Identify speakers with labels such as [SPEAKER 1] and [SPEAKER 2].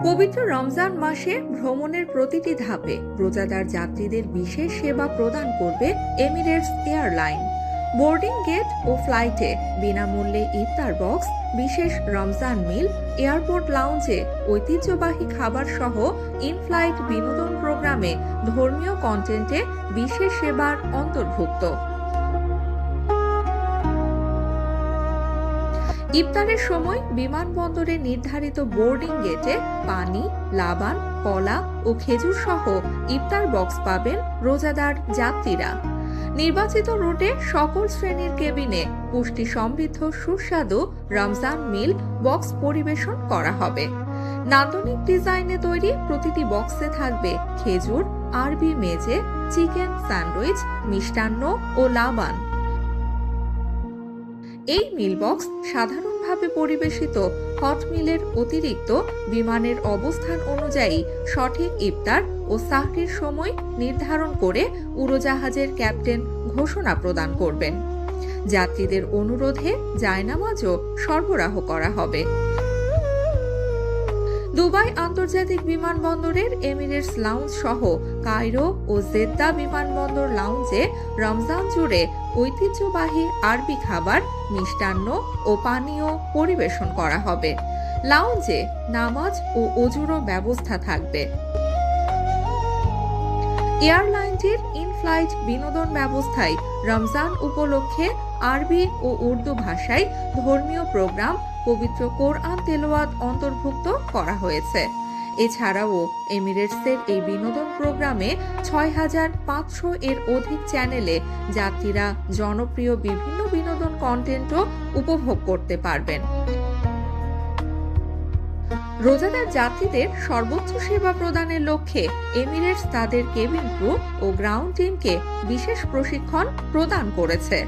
[SPEAKER 1] পবিত্র রমজান মাসে ভ্রমণের প্রতিটি ধাপে রোজাদার যাত্রীদের বিশেষ সেবা প্রদান করবে এমিরেটস এয়ারলাইন। বোর্ডিং গেট ও ফ্লাইটে বিনামূল্যে ইফতার বক্স, বিশেষ রমজান মিল, এয়ারপোর্ট লাউঞ্জে ঐতিহ্যবাহী খাবার সহ ইন ফ্লাইট বিনোদন প্রোগ্রামে ধর্মীয় কন্টেন্টে বিশেষ সেবার অন্তর্ভুক্ত। ইফতারের সময় বিমানবন্দরে নির্ধারিত বোর্ডিং গেটে পানি, লাবান, কলা ও খেজুর সহ ইফতার বক্স পাবেন রোজাদার যাত্রীরা। নির্বাচিত রুটে সকল শ্রেণীর কেবিনে পুষ্টি সমৃদ্ধ সুস্বাদু রমজান মিল বক্স পরিবেশন করা হবে। নান্দনিক ডিজাইনে তৈরি প্রতিটি বক্সে থাকবে খেজুর, আরবি মেজে, চিকেন স্যান্ডউইচ, মিষ্টান্ন ও লাবান। এই মিল বক্স সাধারণভাবে পরিবেশিত হট মিলের অতিরিক্ত বিমানের অবস্থান অনুযায়ী সঠিক ইফতার ও সাহরির সময় নির্ধারণ করে উড়োজাহাজের ক্যাপ্টেন ঘোষণা প্রদান করবেন। যাত্রীদের অনুরোধে জায়নামাজও সরবরাহ করা হবে। দুবাই আন্তর্জাতিক বিমানবন্দরের এমিরেটস লাউঞ্জ সহ কায়রো ও জেদ্দা বিমানবন্দর লাউঞ্জে রমজান জুড়ে ঐতিহ্যবাহী আরবি খাবার, মিষ্টান্ন ও পানীয় পরিবেশন করা হবে। লাউঞ্জে নামাজ ও অজুরও ব্যবস্থা থাকবে। এয়ারলাইনটির ইন ফ্লাইট বিনোদন ব্যবস্থায় রমজান উপলক্ষে আরবি ও উর্দু ভাষায় ধর্মীয় প্রোগ্রাম, পবিত্র কোরআন তেলাওয়াত অন্তর্ভুক্ত করা হয়েছে। এছাড়াও এমিরেটসের এই বিনোদন প্রোগ্রামে ৬৫০০ এর অধিক চ্যানেলে যাত্রীরা জনপ্রিয় বিভিন্ন বিনোদন কন্টেন্টও উপভোগ করতে পারবেন। রোজাদার যাত্রীদের সর্বোচ্চ সেবা প্রদানের লক্ষ্যে এমিরেটস তাদের কেবিন ক্রু ও গ্রাউন্ড টিমকে বিশেষ প্রশিক্ষণ প্রদান করেছে।